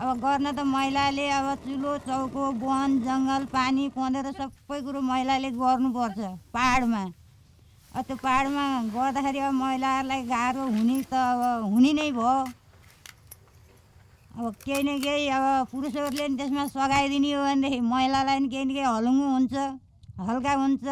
अब गर्न त महिलाले अब चुलो चौको वन जङ्गल पानी पँधेर सबै कुरो महिलाले गर्नुपर्छ पहाडमा। त्यो पहाडमा गर्दाखेरि अब महिलाहरूलाई गाह्रो हुने त अब हुने नै भयो। अब केही न केही अब पुरुषहरूले नि त्यसमा सघाइदिने हो भनेदेखि महिलालाई नि केही न केही हलुङ्गो हुन्छ, हल्का हुन्छ।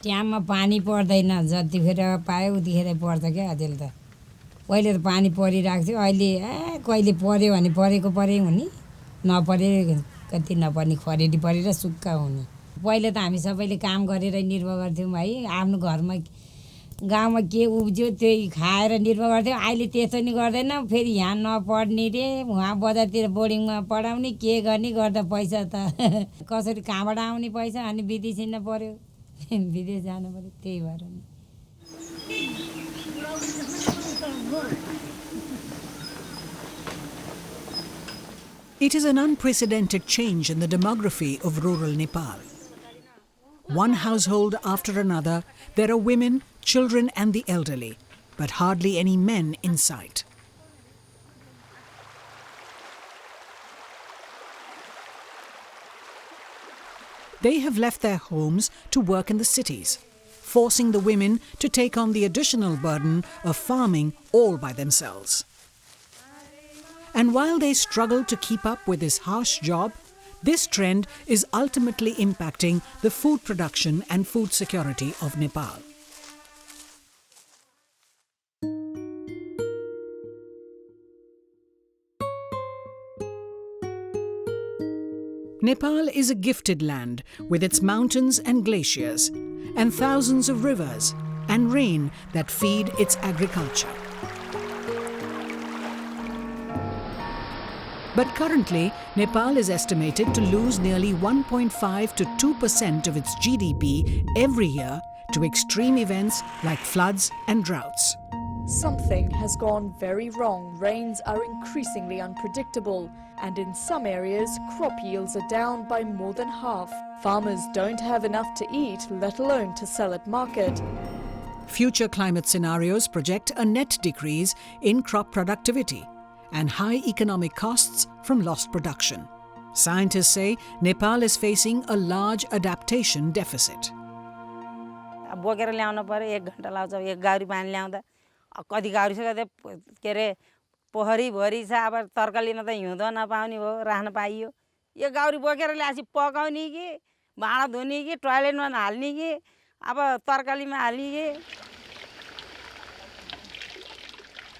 ट्याममा पानी पर्दैन, जतिखेर पायो उतिखेर पर्छ क्या अहिले त। पहिले त पानी परिरहेको थियो, अहिले कहिले पर्यो भने परेको परे हुने, नपरे कति नपर्ने खरेडी परेर सुक्खा हुने। पहिले त हामी सबैले काम गरेर निर्वाह गर्थ्यौँ है, आफ्नो घरमा गाउँमा के उब्ज्यो त्यही खाएर निर्वाह गर्थ्यौँ। अहिले त्यस्तो नि गर्दैन, फेरि यहाँ नपढ्ने रे, उहाँ बजारतिर बोर्डिङमा पढाउने, के गर्ने गर्दा पैसा त कसरी कहाँबाट आउने पैसा, अनि विदेश हिँड्न पर्यो, विदेश जानु पर्यो, त्यही भएर नि। It is an unprecedented change in the demography of rural Nepal. One household after another, there are women, children and the elderly, but hardly any men in sight. They have left their homes to work in the cities, forcing the women to take on the additional burden of farming all by themselves. And while they struggle to keep up with this harsh job, this trend is ultimately impacting the food production and food security of Nepal. Nepal is a gifted land with its mountains and glaciers, and thousands of rivers and rain that feed its agriculture. But currently, Nepal is estimated to lose nearly 1.5 to 2% of its GDP every year to extreme events like floods and droughts. Something has gone very wrong. Rains are increasingly unpredictable, and in some areas, crop yields are down by more than half. Farmers don't have enough to eat, let alone to sell at market. Future climate scenarios project a net decrease in crop productivity and high economic costs from lost production. Scientists say Nepal is facing a large adaptation deficit. बोकेर ल्याउनु पर्यो, 1 घण्टा लाग्छ। एक गाउरी पानी ल्याउँदा कति गाउरी छ कतै के रे पोखरी भरि छ, अब तरकालीमा त हिउँदो नपाउने भयो, राख्न पाइयो। एक गाउरी बोकेर ल्याएपछि पकाउने कि भाँडा धुने कि टोयलेटमा हाल्ने कि अब तरकालीमा हाल्ने कि।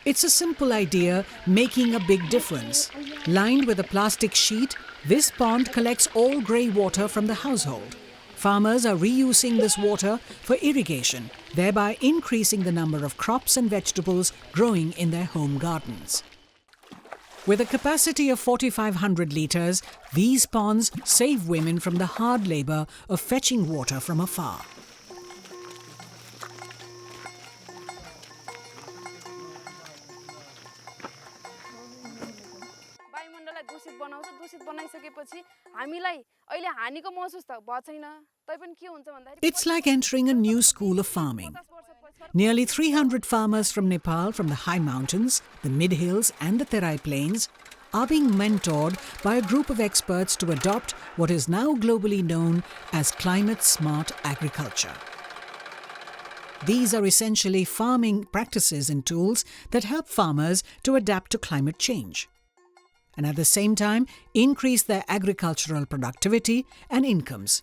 It's a simple idea making a big difference. Lined with a plastic sheet, this pond collects all grey water from the household. Farmers are reusing this water for irrigation, thereby increasing the number of crops and vegetables growing in their home gardens. With a capacity of 4,500 litres, these ponds save women from the hard labour of fetching water from afar. It's like entering a new school of farming. Nearly 300 farmers from Nepal, from the high mountains, the mid-hills and the Terai plains, are being mentored by a group of experts to adopt what is now globally known as climate-smart agriculture. These are essentially farming practices and tools that help farmers to adapt to climate change, and at the same time increase their agricultural productivity and incomes,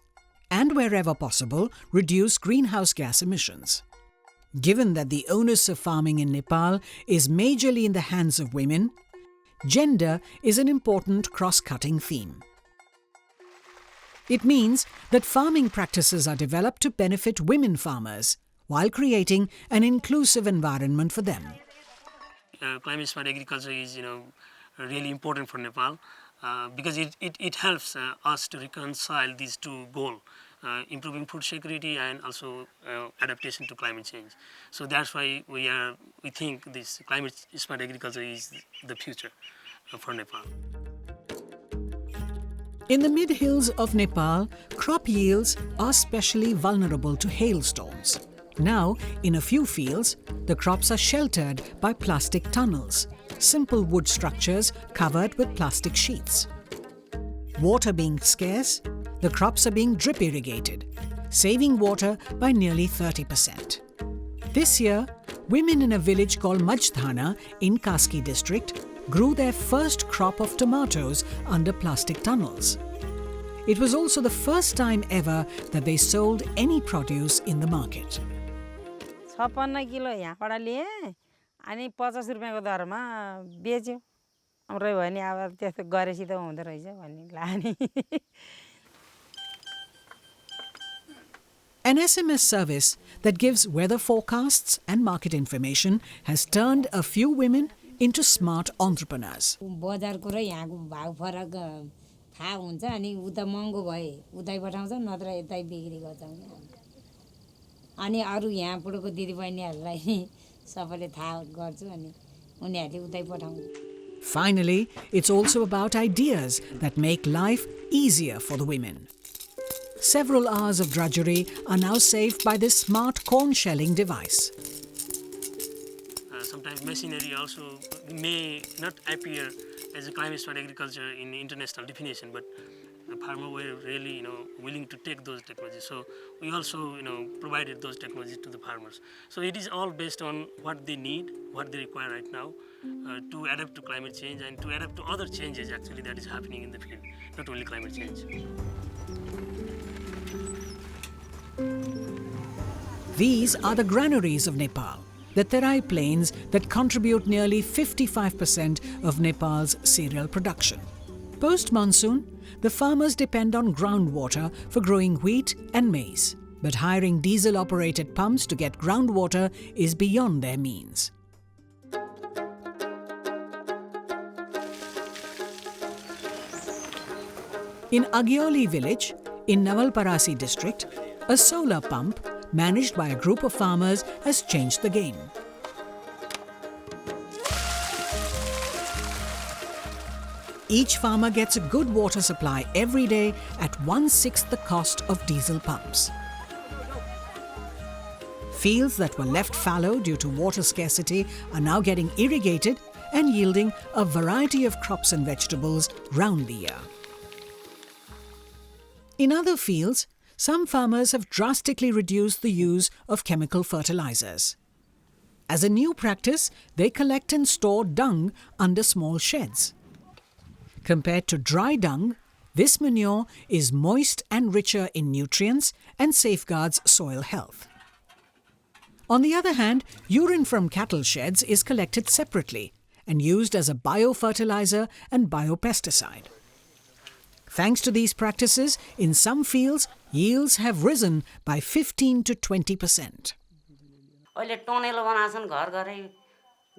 and wherever possible, reduce greenhouse gas emissions. Given that the onus of farming in Nepal is majorly in the hands of women, gender is an important cross-cutting theme. It means that farming practices are developed to benefit women farmers while creating an inclusive environment for them. Climate smart agriculture is, really important for Nepal because it helps us to reconcile these two goals, improving food security and also adaptation to climate change. So that's why we think this climate smart agriculture is the future for Nepal. In the mid-hills of Nepal, crop yields are especially vulnerable to hailstorms. Now, in a few fields, the crops are sheltered by plastic tunnels, simple wood structures covered with plastic sheets. Water being scarce, the crops are being drip irrigated, saving water by nearly 30%. This year, women in a village called Majthana in Kaski district grew their first crop of tomatoes under plastic tunnels. It was also the first time ever that they sold any produce in the market. 56 kilo यहाँबाट लिएँ अनि 50 रुपियाँको दरमा बेच्यो हाम्रो भने अब त्यस्तो गरेपछि त हुँदो रहेछ भन्ने लाग्यो नि An SMS service that gives weather forecasts and market information has turned a few women into smart entrepreneurs. बजारको र यहाँको भाउ फरक थाहा हुन्छ अनि उता महँगो भए उतै पठाउँछ नत्र यतै बिक्री गर्छौँ अनि अरू यहाँबाटको दिदीबहिनीहरूलाई नि सबैले थाहा गर्छु अनि उनीहरूले उतै पठाउँछ Finally, it's also about ideas that make life easier for the women. Several hours of drudgery are now saved by this smart corn shelling device. Sometimes machinery also may not appear as a climate-smart agriculture in international definition, but the farmers were really, willing to take those technologies. So we also, provided those technologies to the farmers. So it is all based on what they need, what they require right now, to adapt to climate change and to adapt to other changes actually that is happening in the field, not only climate change. These are the granaries of Nepal, the Terai plains that contribute nearly 55% of Nepal's cereal production. Post-monsoon, the farmers depend on groundwater for growing wheat and maize. But hiring diesel-operated pumps to get groundwater is beyond their means. In Agioli village, in Navalparasi district, a solar pump managed by a group of farmers has changed the game. Each farmer gets a good water supply every day at 1/6 the cost of diesel pumps. Fields that were left fallow due to water scarcity are now getting irrigated and yielding a variety of crops and vegetables round the year. In other fields, some farmers have drastically reduced the use of chemical fertilizers. As a new practice, they collect and store dung under small sheds. Compared to dry dung, this manure is moist and richer in nutrients and safeguards soil health. On the other hand, urine from cattle sheds is collected separately and used as a biofertilizer and biopesticide. Thanks to these practices, in some fields, yields have risen by 15 to 20%. अहिले टनेलो बनाछन् घर घरै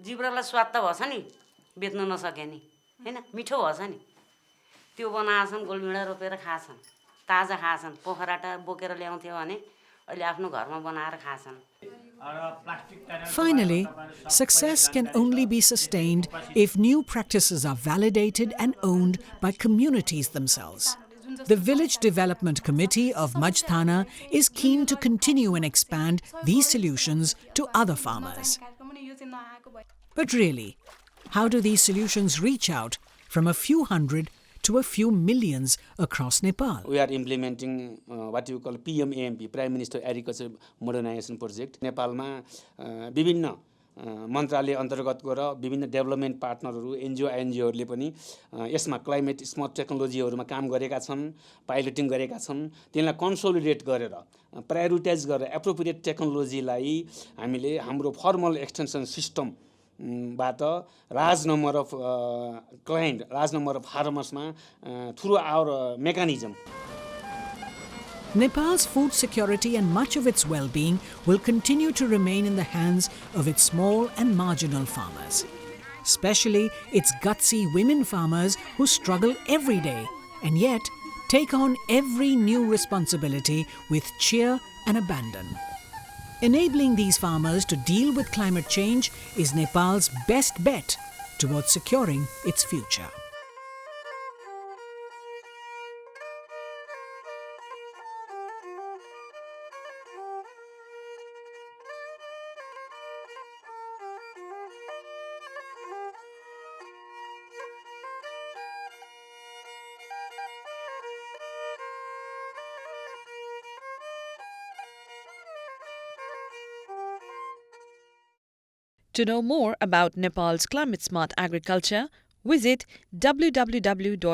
जिब्रोलाई स्वाद त भछ नि बेच्न नसके नि हैन मिठो भछ नि त्यो बनाछन् गोलमिडा रोपेर खाछन् ताजा खाछन् पोखराटा बोकेर ल्याउँथ्यो भने अहिले आफ्नो घरमा बनाएर खाछन् Finally, success can only be sustained if new practices are validated and owned by communities themselves. The Village Development Committee of Majthana is keen to continue and expand these solutions to other farmers. But really, how do these solutions reach out from a few hundred to a few millions across Nepal? We are implementing what we call PMAMP, Prime Minister Agriculture Modernization Project. नेपालमा विभिन्न मन्त्रालय अन्तर्गतको र विभिन्न development पार्टनरहरू एनजिओहरूले पनि यसमा climate smart टेक्नोलोजीहरूमा काम गरेका छन् पाइलटिङ गरेका छन् त्यसलाई कन्सोलिडेट गरेर प्रायोरिटाइज गरेर एप्रोप्रिएट टेक्नोलोजीलाई हामीले हाम्रो फर्मल एक्सटेन्सन सिस्टम बाट large number of client, large number of farmers through our mechanism. Nepal's food security and much of its well-being will continue to remain in the hands of its small and marginal farmers, especially its gutsy women farmers who struggle every day and yet take on every new responsibility with cheer and abandon. Enabling these farmers to deal with climate change is Nepal's best bet towards securing its future. To know more about Nepal's climate-smart agriculture, visit www.cdkn.org.